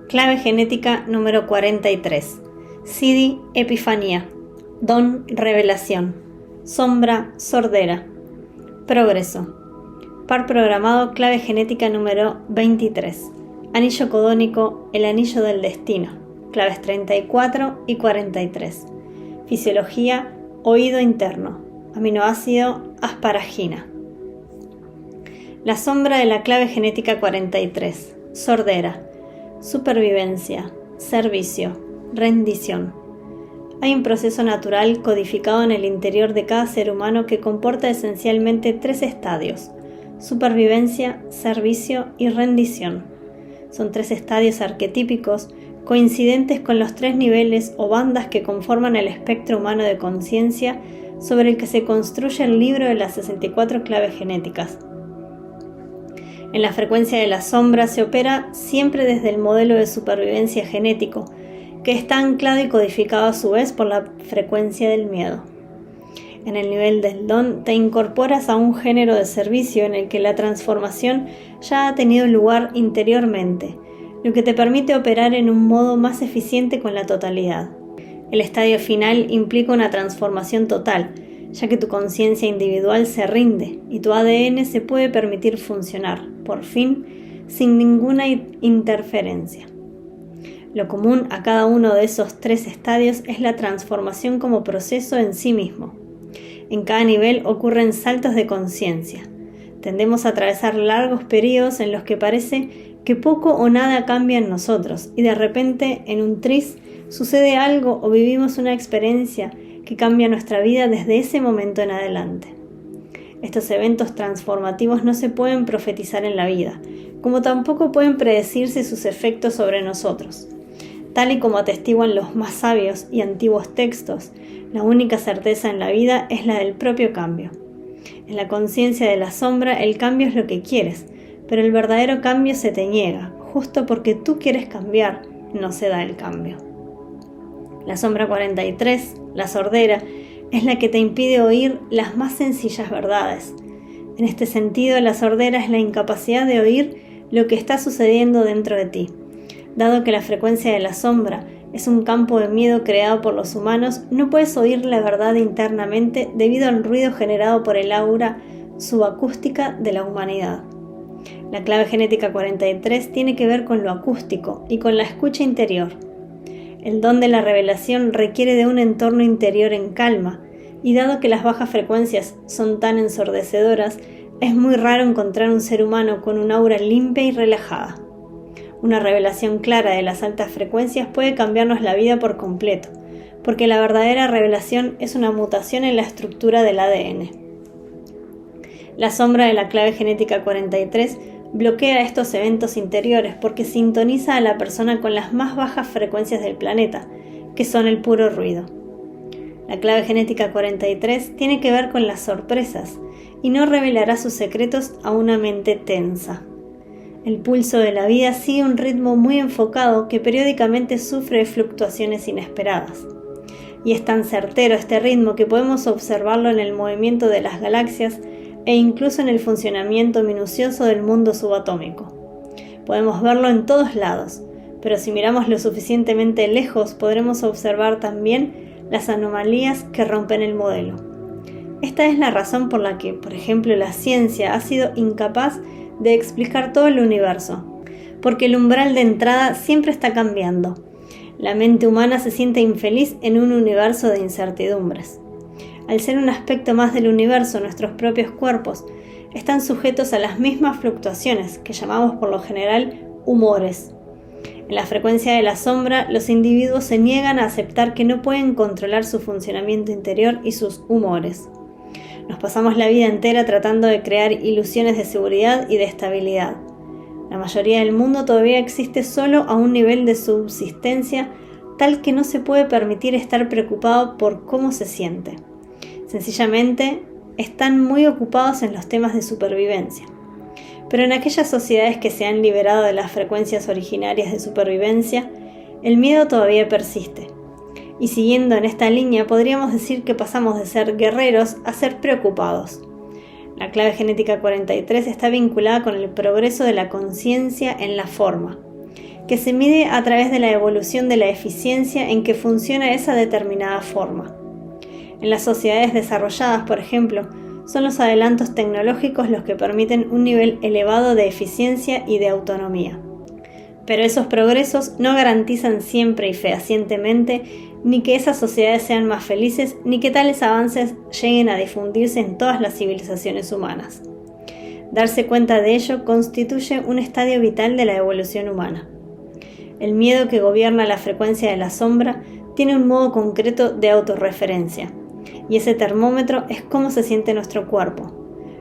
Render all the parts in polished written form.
Clave genética número 43. Siddhi Epifanía. Don revelación. Sombra sordera. Progreso. Par programado clave genética número 23. Anillo codónico, el anillo del destino. Claves 34 y 43. Fisiología, oído interno. Aminoácido, asparagina. La sombra de la clave genética 43. Sordera. Supervivencia, servicio, rendición. Hay un proceso natural codificado en el interior de cada ser humano que comporta esencialmente 3 estadios: supervivencia, servicio y rendición. Son 3 estadios arquetípicos coincidentes con los 3 niveles o bandas que conforman el espectro humano de conciencia sobre el que se construye el libro de las 64 claves genéticas. En la frecuencia de la sombra se opera siempre desde el modelo de supervivencia genético, que está anclado y codificado a su vez por la frecuencia del miedo. En el nivel del don te incorporas a un género de servicio en el que la transformación ya ha tenido lugar interiormente, lo que te permite operar en un modo más eficiente con la totalidad. El estadio final implica una transformación total, ya que tu conciencia individual se rinde y tu ADN se puede permitir funcionar, por fin, sin ninguna interferencia. Lo común a cada uno de esos 3 estadios es la transformación como proceso en sí mismo. En cada nivel ocurren saltos de conciencia. Tendemos a atravesar largos periodos en los que parece que poco o nada cambia en nosotros y de repente, en un tris, sucede algo o vivimos una experiencia que cambia nuestra vida desde ese momento en adelante. Estos eventos transformativos no se pueden profetizar en la vida, como tampoco pueden predecirse sus efectos sobre nosotros. Tal y como atestiguan los más sabios y antiguos textos, la única certeza en la vida es la del propio cambio. En la conciencia de la sombra, el cambio es lo que quieres, pero el verdadero cambio se te niega, justo porque tú quieres cambiar, no se da el cambio. La sombra 43, la sordera, es la que te impide oír las más sencillas verdades. En este sentido, la sordera es la incapacidad de oír lo que está sucediendo dentro de ti. Dado que la frecuencia de la sombra es un campo de miedo creado por los humanos, no puedes oír la verdad internamente debido al ruido generado por el aura subacústica de la humanidad. La clave genética 43 tiene que ver con lo acústico y con la escucha interior. El don de la revelación requiere de un entorno interior en calma, y dado que las bajas frecuencias son tan ensordecedoras, es muy raro encontrar un ser humano con un aura limpia y relajada. Una revelación clara de las altas frecuencias puede cambiarnos la vida por completo, porque la verdadera revelación es una mutación en la estructura del ADN. La sombra de la clave genética 43 bloquea estos eventos interiores porque sintoniza a la persona con las más bajas frecuencias del planeta, que son el puro ruido. La clave genética 43 tiene que ver con las sorpresas y no revelará sus secretos a una mente tensa. El pulso de la vida sigue un ritmo muy enfocado que periódicamente sufre fluctuaciones inesperadas. Y es tan certero este ritmo que podemos observarlo en el movimiento de las galaxias e incluso en el funcionamiento minucioso del mundo subatómico. Podemos verlo en todos lados, pero si miramos lo suficientemente lejos podremos observar también las anomalías que rompen el modelo. Esta es la razón por la que, por ejemplo, la ciencia ha sido incapaz de explicar todo el universo, porque el umbral de entrada siempre está cambiando. La mente humana se siente infeliz en un universo de incertidumbres. Al ser un aspecto más del universo, nuestros propios cuerpos están sujetos a las mismas fluctuaciones que llamamos por lo general humores. En la frecuencia de la sombra, los individuos se niegan a aceptar que no pueden controlar su funcionamiento interior y sus humores. Nos pasamos la vida entera tratando de crear ilusiones de seguridad y de estabilidad. La mayoría del mundo todavía existe solo a un nivel de subsistencia tal que no se puede permitir estar preocupado por cómo se siente. Sencillamente, están muy ocupados en los temas de supervivencia. Pero en aquellas sociedades que se han liberado de las frecuencias originarias de supervivencia, el miedo todavía persiste. Y siguiendo en esta línea, podríamos decir que pasamos de ser guerreros a ser preocupados. La clave genética 43 está vinculada con el progreso de la conciencia en la forma. que se mide a través de la evolución de la eficiencia en que funciona esa determinada forma. En las sociedades desarrolladas, por ejemplo, son los adelantos tecnológicos los que permiten un nivel elevado de eficiencia y de autonomía. Pero esos progresos no garantizan siempre y fehacientemente ni que esas sociedades sean más felices, ni que tales avances lleguen a difundirse en todas las civilizaciones humanas. Darse cuenta de ello constituye un estadio vital de la evolución humana. El miedo que gobierna la frecuencia de la sombra tiene un modo concreto de autorreferencia, y ese termómetro es cómo se siente nuestro cuerpo,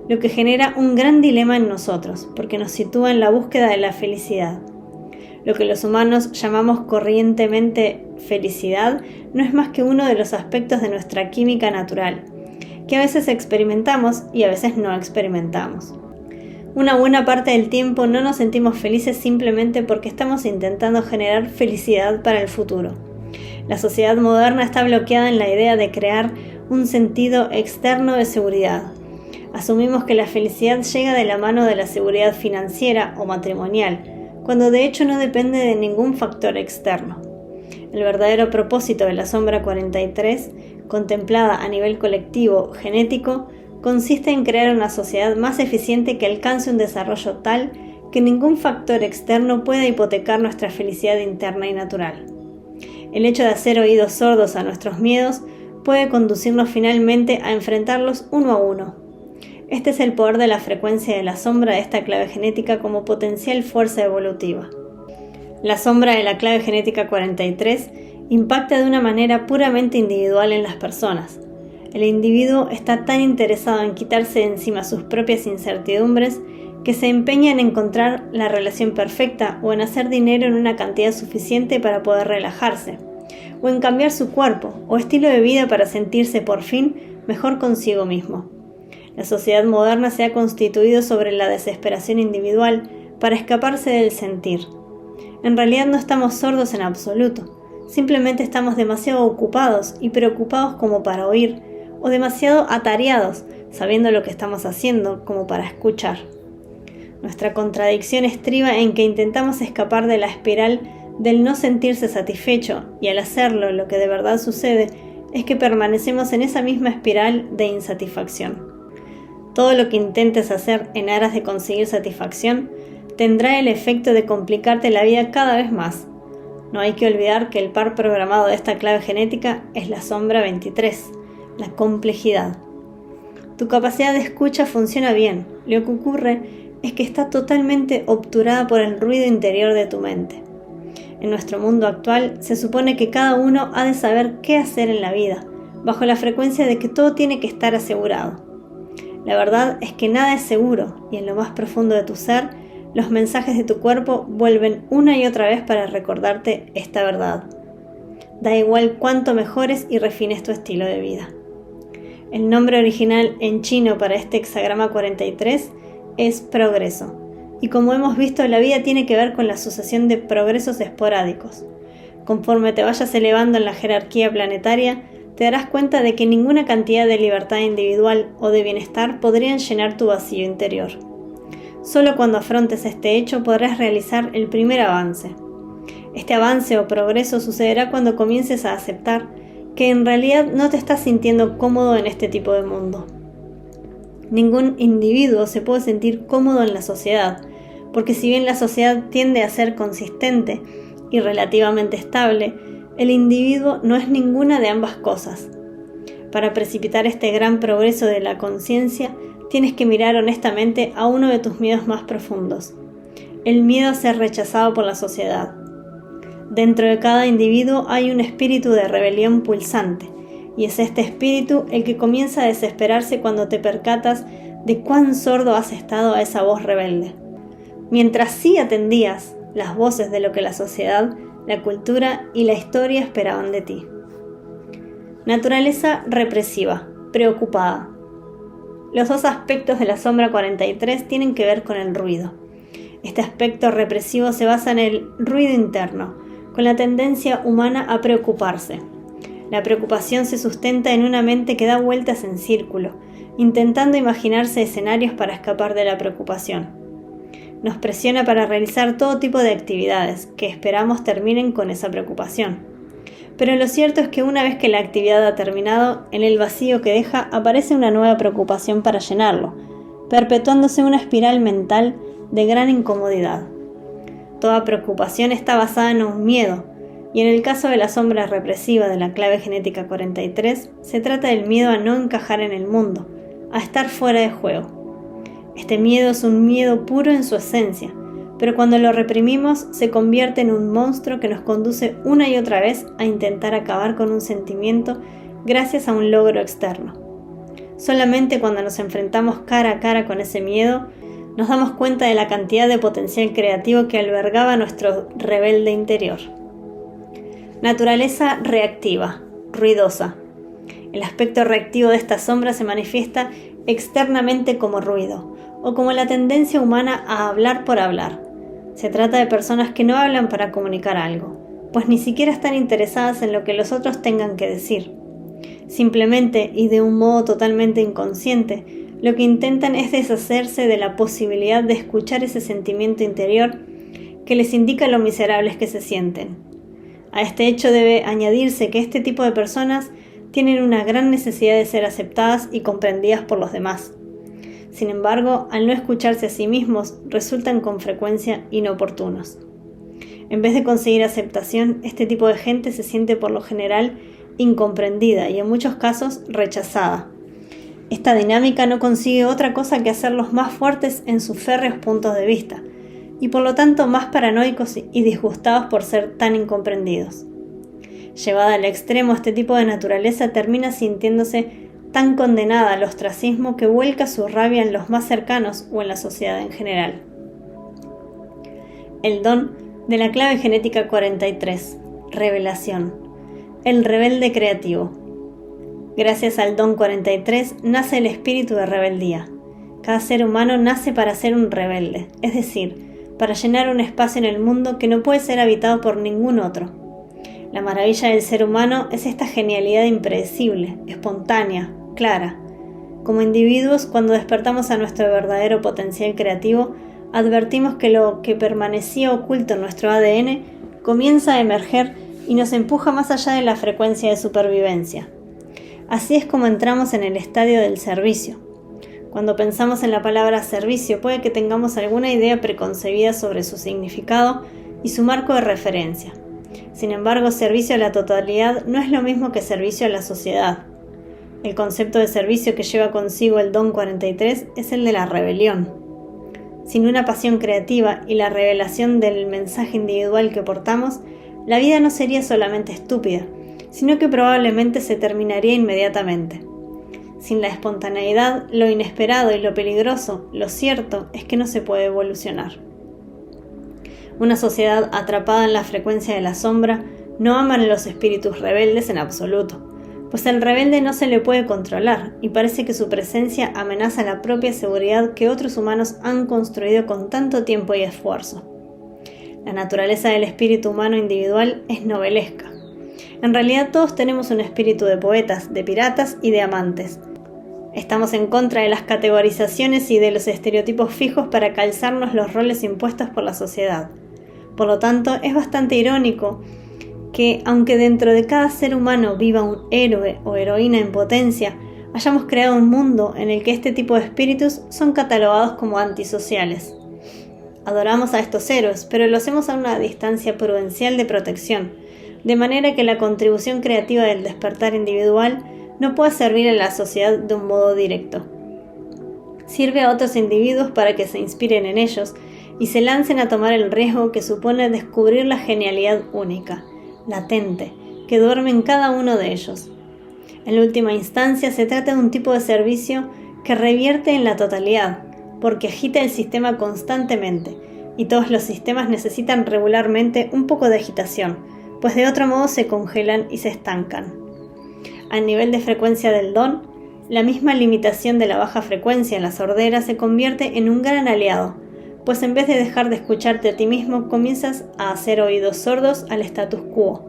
lo que genera un gran dilema en nosotros, porque nos sitúa en la búsqueda de la felicidad. Lo que los humanos llamamos corrientemente felicidad no es más que uno de los aspectos de nuestra química natural, que a veces experimentamos y a veces no experimentamos. Una buena parte del tiempo no nos sentimos felices simplemente porque estamos intentando generar felicidad para el futuro. La sociedad moderna está bloqueada en la idea de crear un sentido externo de seguridad. Asumimos que la felicidad llega de la mano de la seguridad financiera o matrimonial, cuando de hecho no depende de ningún factor externo. El verdadero propósito de la Sombra 43, contemplada a nivel colectivo genético, consiste en crear una sociedad más eficiente que alcance un desarrollo tal que ningún factor externo pueda hipotecar nuestra felicidad interna y natural. El hecho de hacer oídos sordos a nuestros miedos puede conducirnos finalmente a enfrentarlos uno a uno. Este es el poder de la frecuencia de la sombra de esta clave genética como potencial fuerza evolutiva. La sombra de la clave genética 43 impacta de una manera puramente individual en las personas. El individuo está tan interesado en quitarse de encima sus propias incertidumbres que se empeña en encontrar la relación perfecta o en hacer dinero en una cantidad suficiente para poder relajarse, o en cambiar su cuerpo o estilo de vida para sentirse por fin mejor consigo mismo. La sociedad moderna se ha constituido sobre la desesperación individual para escaparse del sentir. En realidad no estamos sordos en absoluto, simplemente estamos demasiado ocupados y preocupados como para oír, o demasiado atareados, sabiendo lo que estamos haciendo, como para escuchar. Nuestra contradicción estriba en que intentamos escapar de la espiral del no sentirse satisfecho, y al hacerlo lo que de verdad sucede es que permanecemos en esa misma espiral de insatisfacción. Todo lo que intentes hacer en aras de conseguir satisfacción tendrá el efecto de complicarte la vida cada vez más. No hay que olvidar que el par programado de esta clave genética es la sombra 23, la complejidad. Tu capacidad de escucha funciona bien, lo que ocurre es que está totalmente obturada por el ruido interior de tu mente. En nuestro mundo actual se supone que cada uno ha de saber qué hacer en la vida, bajo la frecuencia de que todo tiene que estar asegurado. La verdad es que nada es seguro, y en lo más profundo de tu ser, los mensajes de tu cuerpo vuelven una y otra vez para recordarte esta verdad. Da igual cuánto mejores y refines tu estilo de vida. El nombre original en chino para este hexagrama 43 es progreso, y como hemos visto, la vida tiene que ver con la sucesión de progresos esporádicos. Conforme te vayas elevando en la jerarquía planetaria, te darás cuenta de que ninguna cantidad de libertad individual o de bienestar podrían llenar tu vacío interior. Solo cuando afrontes este hecho podrás realizar el primer avance. Este avance o progreso sucederá cuando comiences a aceptar que en realidad no te estás sintiendo cómodo en este tipo de mundo. Ningún individuo se puede sentir cómodo en la sociedad, porque si bien la sociedad tiende a ser consistente y relativamente estable, el individuo no es ninguna de ambas cosas. Para precipitar este gran progreso de la conciencia, tienes que mirar honestamente a uno de tus miedos más profundos, el miedo a ser rechazado por la sociedad. Dentro de cada individuo hay un espíritu de rebelión pulsante, y es este espíritu el que comienza a desesperarse cuando te percatas de cuán sordo has estado a esa voz rebelde. Mientras sí atendías las voces de lo que la sociedad, la cultura y la historia esperaban de ti. Naturaleza represiva, preocupada. Los dos aspectos de la sombra 43 tienen que ver con el ruido. Este aspecto represivo se basa en el ruido interno, con la tendencia humana a preocuparse. La preocupación se sustenta en una mente que da vueltas en círculo, intentando imaginarse escenarios para escapar de la preocupación. Nos presiona para realizar todo tipo de actividades que esperamos terminen con esa preocupación. Pero lo cierto es que una vez que la actividad ha terminado, en el vacío que deja aparece una nueva preocupación para llenarlo, perpetuándose una espiral mental de gran incomodidad. Toda preocupación está basada en un miedo, y en el caso de la sombra represiva de la clave genética 43, se trata del miedo a no encajar en el mundo, a estar fuera de juego. Este miedo es un miedo puro en su esencia, pero cuando lo reprimimos se convierte en un monstruo que nos conduce una y otra vez a intentar acabar con un sentimiento gracias a un logro externo. Solamente cuando nos enfrentamos cara a cara con ese miedo, nos damos cuenta de la cantidad de potencial creativo que albergaba nuestro rebelde interior. Naturaleza reactiva, ruidosa. El aspecto reactivo de esta sombra se manifiesta externamente como ruido, o como la tendencia humana a hablar por hablar. Se trata de personas que no hablan para comunicar algo, pues ni siquiera están interesadas en lo que los otros tengan que decir. Simplemente, y de un modo totalmente inconsciente, lo que intentan es deshacerse de la posibilidad de escuchar ese sentimiento interior que les indica lo miserables que se sienten. A este hecho debe añadirse que este tipo de personas tienen una gran necesidad de ser aceptadas y comprendidas por los demás. Sin embargo, al no escucharse a sí mismos, resultan con frecuencia inoportunos. En vez de conseguir aceptación, este tipo de gente se siente por lo general incomprendida y en muchos casos rechazada. Esta dinámica no consigue otra cosa que hacerlos más fuertes en sus férreos puntos de vista, y por lo tanto más paranoicos y disgustados por ser tan incomprendidos. Llevada al extremo, este tipo de naturaleza termina sintiéndose tan condenada al ostracismo que vuelca su rabia en los más cercanos o en la sociedad en general. El don de la clave genética 43, revelación, el rebelde creativo. Gracias al don 43 nace el espíritu de rebeldía. Cada ser humano nace para ser un rebelde, es decir, para llenar un espacio en el mundo que no puede ser habitado por ningún otro. La maravilla del ser humano es esta genialidad impredecible, espontánea, clara. Como individuos, cuando despertamos a nuestro verdadero potencial creativo, advertimos que lo que permanecía oculto en nuestro ADN comienza a emerger y nos empuja más allá de la frecuencia de supervivencia. Así es como entramos en el estadio del servicio. Cuando pensamos en la palabra servicio, puede que tengamos alguna idea preconcebida sobre su significado y su marco de referencia. Sin embargo, servicio a la totalidad no es lo mismo que servicio a la sociedad. El concepto de servicio que lleva consigo el don 43 es el de la rebelión. Sin una pasión creativa y la revelación del mensaje individual que portamos, la vida no sería solamente estúpida, sino que probablemente se terminaría inmediatamente. Sin la espontaneidad, lo inesperado y lo peligroso, lo cierto es que no se puede evolucionar. Una sociedad atrapada en la frecuencia de la sombra no ama a los espíritus rebeldes en absoluto, pues al rebelde no se le puede controlar y parece que su presencia amenaza la propia seguridad que otros humanos han construido con tanto tiempo y esfuerzo. La naturaleza del espíritu humano individual es novelesca. En realidad todos tenemos un espíritu de poetas, de piratas y de amantes. Estamos en contra de las categorizaciones y de los estereotipos fijos para calzarnos los roles impuestos por la sociedad. Por lo tanto, es bastante irónico que, aunque dentro de cada ser humano viva un héroe o heroína en potencia, hayamos creado un mundo en el que este tipo de espíritus son catalogados como antisociales. Adoramos a estos héroes, pero lo hacemos a una distancia prudencial de protección, de manera que la contribución creativa del despertar individual no pueda servir a la sociedad de un modo directo. Sirve a otros individuos para que se inspiren en ellos y se lancen a tomar el riesgo que supone descubrir la genialidad única, latente, que duerme en cada uno de ellos. En última instancia, se trata de un tipo de servicio que revierte en la totalidad, porque agita el sistema constantemente, y todos los sistemas necesitan regularmente un poco de agitación, pues de otro modo se congelan y se estancan. Al nivel de frecuencia del don, la misma limitación de la baja frecuencia en la sordera se convierte en un gran aliado, pues en vez de dejar de escucharte a ti mismo, comienzas a hacer oídos sordos al status quo.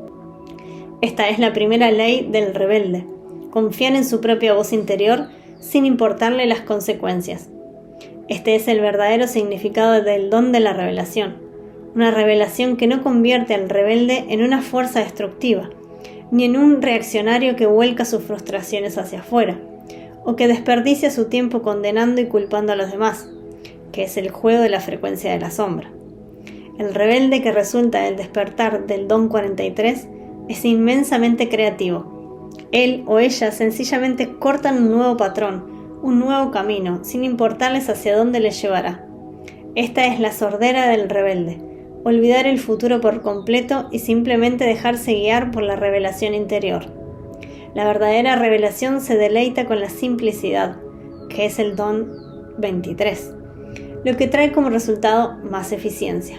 Esta es la primera ley del rebelde: confiar en su propia voz interior sin importarle las consecuencias. Este es el verdadero significado del don de la revelación, una revelación que no convierte al rebelde en una fuerza destructiva, ni en un reaccionario que vuelca sus frustraciones hacia afuera, o que desperdicia su tiempo condenando y culpando a los demás, que es el juego de la frecuencia de la sombra. El rebelde que resulta del despertar del don 43 es inmensamente creativo. Él o ella sencillamente cortan un nuevo patrón, un nuevo camino, sin importarles hacia dónde les llevará. Esta es la sordera del rebelde, olvidar el futuro por completo y simplemente dejarse guiar por la revelación interior. La verdadera revelación se deleita con la simplicidad, que es el don 23, lo que trae como resultado más eficiencia.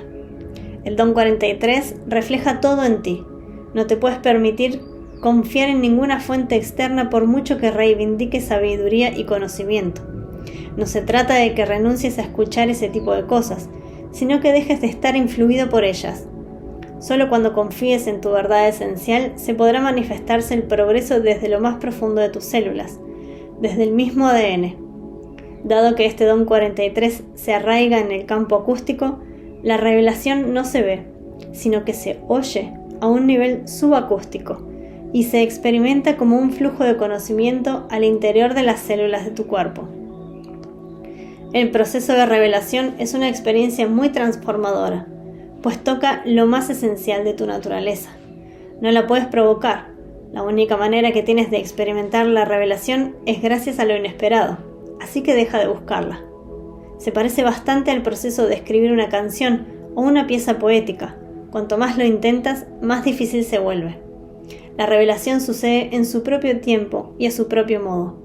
El don 43 refleja todo en ti. No te puedes permitir confiar en ninguna fuente externa por mucho que reivindique sabiduría y conocimiento. No se trata de que renuncies a escuchar ese tipo de cosas, sino que dejes de estar influido por ellas. Solo cuando confíes en tu verdad esencial se podrá manifestarse el progreso desde lo más profundo de tus células, desde el mismo ADN. Dado que este don 43 se arraiga en el campo acústico, la revelación no se ve, sino que se oye a un nivel subacústico y se experimenta como un flujo de conocimiento al interior de las células de tu cuerpo. El proceso de revelación es una experiencia muy transformadora, pues toca lo más esencial de tu naturaleza. No la puedes provocar. La única manera que tienes de experimentar la revelación es gracias a lo inesperado, así que deja de buscarla. Se parece bastante al proceso de escribir una canción o una pieza poética. Cuanto más lo intentas, más difícil se vuelve. La revelación sucede en su propio tiempo y a su propio modo.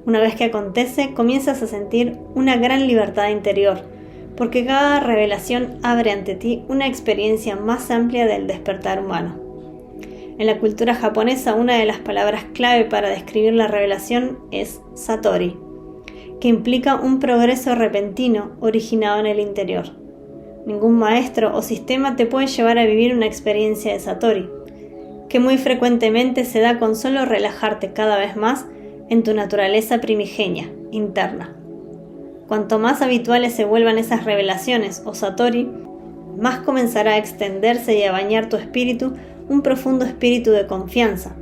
Una vez que acontece, comienzas a sentir una gran libertad interior, porque cada revelación abre ante ti una experiencia más amplia del despertar humano. En la cultura japonesa, una de las palabras clave para describir la revelación es Satori, que implica un progreso repentino originado en el interior. Ningún maestro o sistema te puede llevar a vivir una experiencia de Satori, que muy frecuentemente se da con solo relajarte cada vez más en tu naturaleza primigenia, interna. Cuanto más habituales se vuelvan esas revelaciones o Satori, más comenzará a extenderse y a bañar tu espíritu un profundo espíritu de confianza,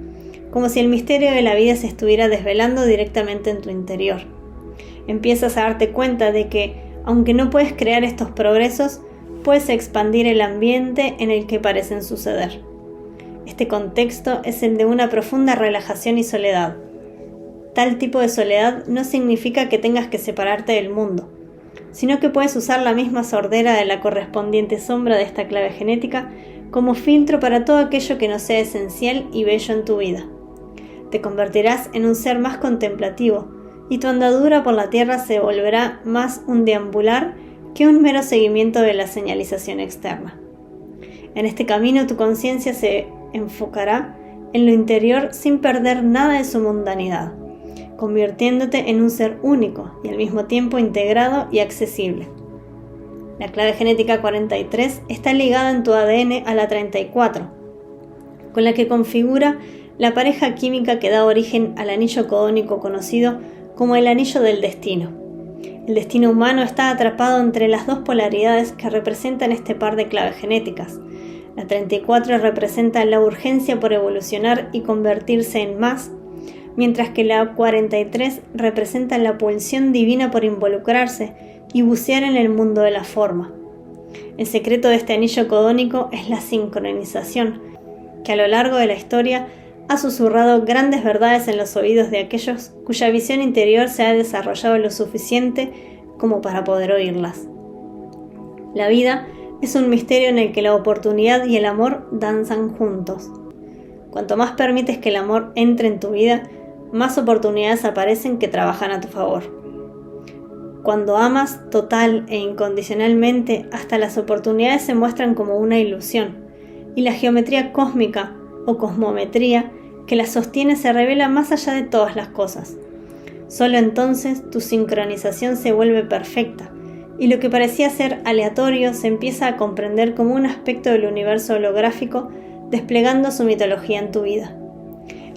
como si el misterio de la vida se estuviera desvelando directamente en tu interior. Empiezas a darte cuenta de que, aunque no puedes crear estos progresos, puedes expandir el ambiente en el que parecen suceder. Este contexto es el de una profunda relajación y soledad. Tal tipo de soledad no significa que tengas que separarte del mundo, sino que puedes usar la misma sordera de la correspondiente sombra de esta clave genética como filtro para todo aquello que no sea esencial y bello en tu vida. Te convertirás en un ser más contemplativo, y tu andadura por la tierra se volverá más un deambular que un mero seguimiento de la señalización externa. En este camino tu conciencia se enfocará en lo interior sin perder nada de su mundanidad, convirtiéndote en un ser único y al mismo tiempo integrado y accesible. La clave genética 43 está ligada en tu ADN a la 34, con la que configura la pareja química que da origen al anillo codónico conocido como el anillo del destino. El destino humano está atrapado entre las dos polaridades que representan este par de claves genéticas. La 34 representa la urgencia por evolucionar y convertirse en más, mientras que la 43 representa la pulsión divina por involucrarse y bucear en el mundo de la forma. El secreto de este anillo codónico es la sincronización, que a lo largo de la historia ha susurrado grandes verdades en los oídos de aquellos cuya visión interior se ha desarrollado lo suficiente como para poder oírlas. La vida es un misterio en el que la oportunidad y el amor danzan juntos. Cuanto más permites que el amor entre en tu vida, más oportunidades aparecen que trabajan a tu favor. Cuando amas total e incondicionalmente, hasta las oportunidades se muestran como una ilusión, y la geometría cósmica o cosmometría que las sostiene se revela más allá de todas las cosas. Solo entonces tu sincronización se vuelve perfecta, y lo que parecía ser aleatorio se empieza a comprender como un aspecto del universo holográfico desplegando su mitología en tu vida.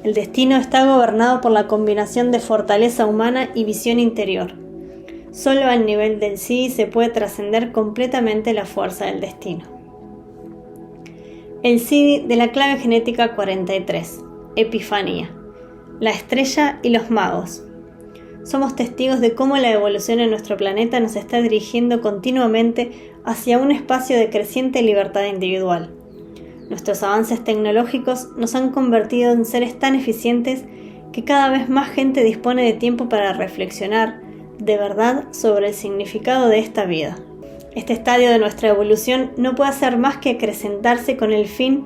El destino está gobernado por la combinación de fortaleza humana y visión interior. Solo al nivel del Siddhi se puede trascender completamente la fuerza del destino. El Siddhi de la clave genética 43, Epifanía, la estrella y los magos. Somos testigos de cómo la evolución en nuestro planeta nos está dirigiendo continuamente hacia un espacio de creciente libertad individual. Nuestros avances tecnológicos nos han convertido en seres tan eficientes que cada vez más gente dispone de tiempo para reflexionar de verdad sobre el significado de esta vida. Este estadio de nuestra evolución no puede hacer más que acrecentarse con el fin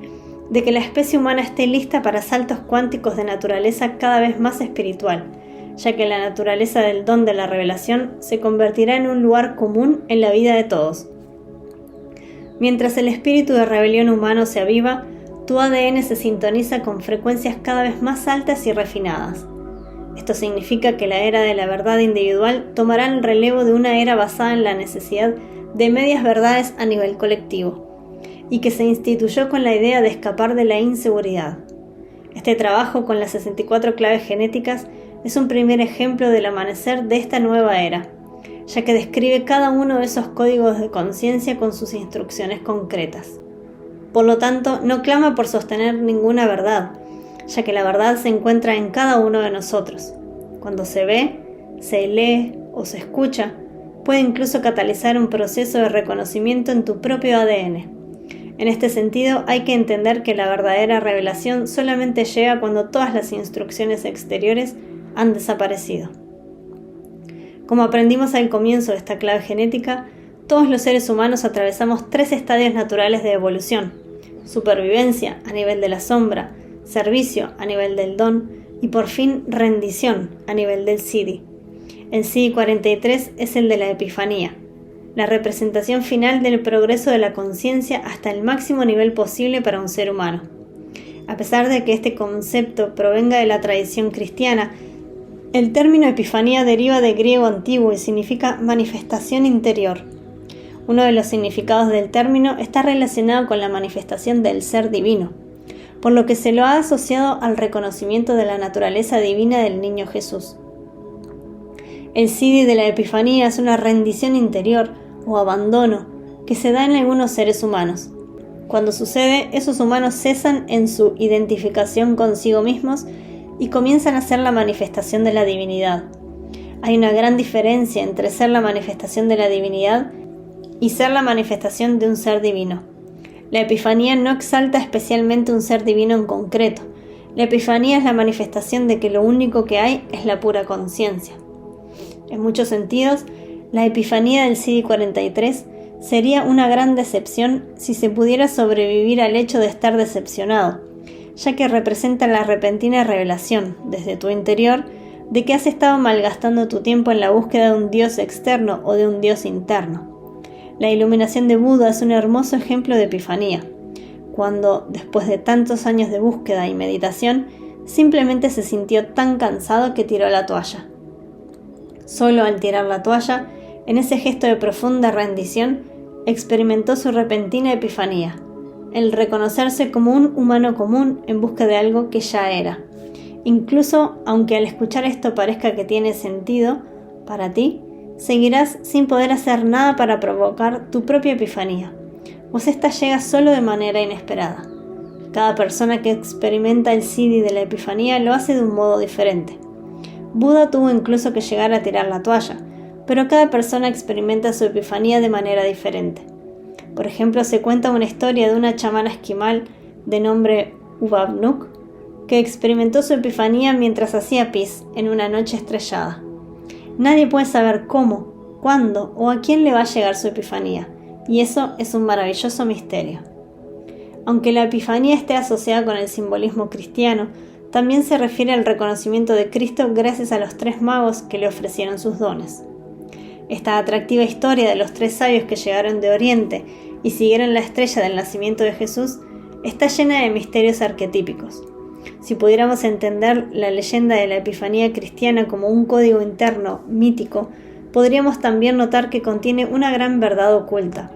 de que la especie humana esté lista para saltos cuánticos de naturaleza cada vez más espiritual, ya que la naturaleza del don de la revelación se convertirá en un lugar común en la vida de todos. Mientras el espíritu de rebelión humano se aviva, tu ADN se sintoniza con frecuencias cada vez más altas y refinadas. Esto significa que la era de la verdad individual tomará el relevo de una era basada en la necesidad de medias verdades a nivel colectivo, y que se instituyó con la idea de escapar de la inseguridad. Este trabajo con las 64 claves genéticas es un primer ejemplo del amanecer de esta nueva era, ya que describe cada uno de esos códigos de conciencia con sus instrucciones concretas. Por lo tanto, no clama por sostener ninguna verdad, ya que la verdad se encuentra en cada uno de nosotros. Cuando se ve, se lee o se escucha, puede incluso catalizar un proceso de reconocimiento en tu propio ADN. En este sentido, hay que entender que la verdadera revelación solamente llega cuando todas las instrucciones exteriores han desaparecido. Como aprendimos al comienzo de esta clave genética, todos los seres humanos atravesamos 3 estadios naturales de evolución: supervivencia a nivel de la sombra, servicio a nivel del don y por fin rendición a nivel del Siddhi. El Siddhi 43 es el de la Epifanía, la representación final del progreso de la conciencia hasta el máximo nivel posible para un ser humano. A pesar de que este concepto provenga de la tradición cristiana, el término Epifanía deriva del griego antiguo y significa manifestación interior. Uno de los significados del término está relacionado con la manifestación del ser divino, por lo que se lo ha asociado al reconocimiento de la naturaleza divina del niño Jesús. El Siddhi de la Epifanía es una rendición interior o abandono que se da en algunos seres humanos. Cuando sucede, esos humanos cesan en su identificación consigo mismos y comienzan a ser la manifestación de la divinidad. Hay una gran diferencia entre ser la manifestación de la divinidad y ser la manifestación de un ser divino. La Epifanía no exalta especialmente un ser divino en concreto. La Epifanía es la manifestación de que lo único que hay es la pura conciencia. En muchos sentidos, la Epifanía del Siddhi 43 sería una gran decepción si se pudiera sobrevivir al hecho de estar decepcionado, ya que representa la repentina revelación, desde tu interior, de que has estado malgastando tu tiempo en la búsqueda de un Dios externo o de un Dios interno. La iluminación de Buda es un hermoso ejemplo de epifanía, cuando, después de tantos años de búsqueda y meditación, simplemente se sintió tan cansado que tiró la toalla. Solo al tirar la toalla, en ese gesto de profunda rendición, experimentó su repentina epifanía, el reconocerse como un humano común en busca de algo que ya era. Incluso, aunque al escuchar esto parezca que tiene sentido para ti, seguirás sin poder hacer nada para provocar tu propia epifanía, pues esta llega solo de manera inesperada. Cada persona que experimenta el Siddhi de la epifanía lo hace de un modo diferente. Buda tuvo incluso que llegar a tirar la toalla, pero cada persona experimenta su epifanía de manera diferente. Por ejemplo, se cuenta una historia de una chamana esquimal de nombre Ubabnuk, que experimentó su epifanía mientras hacía pis en una noche estrellada. Nadie puede saber cómo, cuándo o a quién le va a llegar su epifanía, y eso es un maravilloso misterio. Aunque la epifanía esté asociada con el simbolismo cristiano, también se refiere al reconocimiento de Cristo gracias a los 3 magos que le ofrecieron sus dones. Esta atractiva historia de los 3 sabios que llegaron de Oriente y siguieron la estrella del nacimiento de Jesús está llena de misterios arquetípicos. Si pudiéramos entender la leyenda de la epifanía cristiana como un código interno mítico, podríamos también notar que contiene una gran verdad oculta,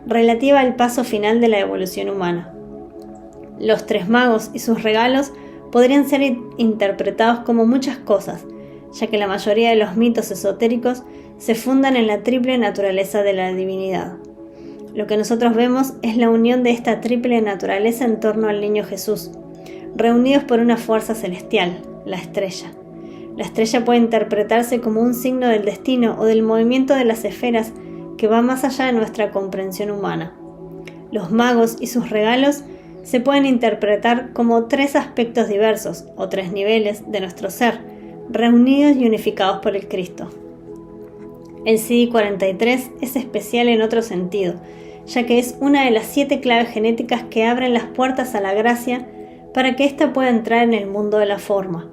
relativa al paso final de la evolución humana. Los 3 magos y sus regalos podrían ser interpretados como muchas cosas, ya que la mayoría de los mitos esotéricos se fundan en la triple naturaleza de la divinidad. Lo que nosotros vemos es la unión de esta triple naturaleza en torno al niño Jesús, reunidos por una fuerza celestial, la estrella. La estrella puede interpretarse como un signo del destino o del movimiento de las esferas que va más allá de nuestra comprensión humana. Los magos y sus regalos se pueden interpretar como 3 aspectos diversos o 3 niveles de nuestro ser, reunidos y unificados por el Cristo. El CD43 es especial en otro sentido, ya que es una de las 7 claves genéticas que abren las puertas a la gracia para que ésta pueda entrar en el mundo de la forma.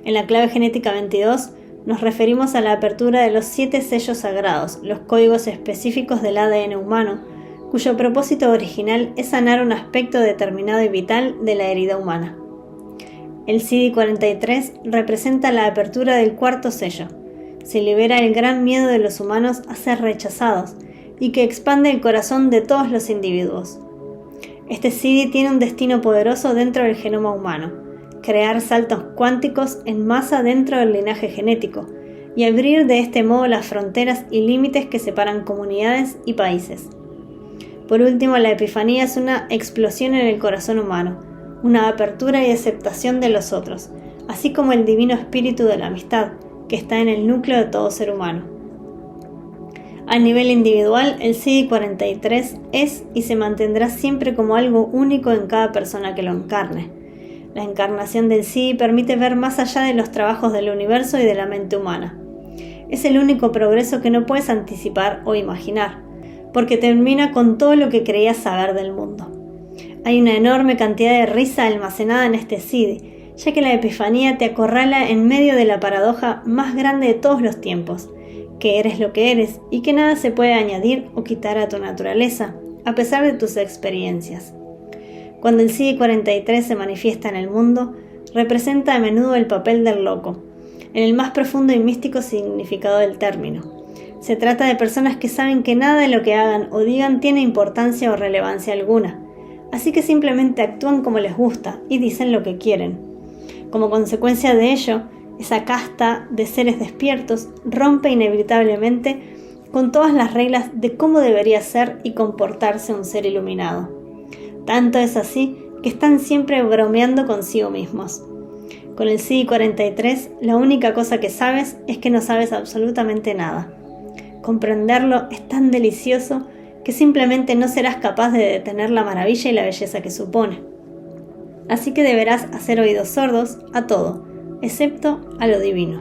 En la clave genética 22 nos referimos a la apertura de los 7 sellos sagrados, los códigos específicos del ADN humano, cuyo propósito original es sanar un aspecto determinado y vital de la herida humana. El CD43 representa la apertura del 4º sello. Se libera el gran miedo de los humanos a ser rechazados y que expande el corazón de todos los individuos. Este CD tiene un destino poderoso dentro del genoma humano: crear saltos cuánticos en masa dentro del linaje genético y abrir de este modo las fronteras y límites que separan comunidades y países. Por último, la Epifanía es una explosión en el corazón humano, una apertura y aceptación de los otros, así como el divino espíritu de la amistad, que está en el núcleo de todo ser humano. A nivel individual, el CD43 es y se mantendrá siempre como algo único en cada persona que lo encarne. La encarnación del CD permite ver más allá de los trabajos del universo y de la mente humana. Es el único progreso que no puedes anticipar o imaginar, porque termina con todo lo que creías saber del mundo. Hay una enorme cantidad de risa almacenada en este CD, ya que la Epifanía te acorrala en medio de la paradoja más grande de todos los tiempos, que eres lo que eres y que nada se puede añadir o quitar a tu naturaleza, a pesar de tus experiencias. Cuando el CD43 se manifiesta en el mundo, representa a menudo el papel del loco, en el más profundo y místico significado del término. Se trata de personas que saben que nada de lo que hagan o digan tiene importancia o relevancia alguna, así que simplemente actúan como les gusta y dicen lo que quieren. Como consecuencia de ello, esa casta de seres despiertos rompe inevitablemente con todas las reglas de cómo debería ser y comportarse un ser iluminado. Tanto es así que están siempre bromeando consigo mismos. Con el CD43, la única cosa que sabes es que no sabes absolutamente nada. Comprenderlo es tan delicioso que simplemente no serás capaz de detener la maravilla y la belleza que supone. Así que deberás hacer oídos sordos a todo, excepto a lo divino.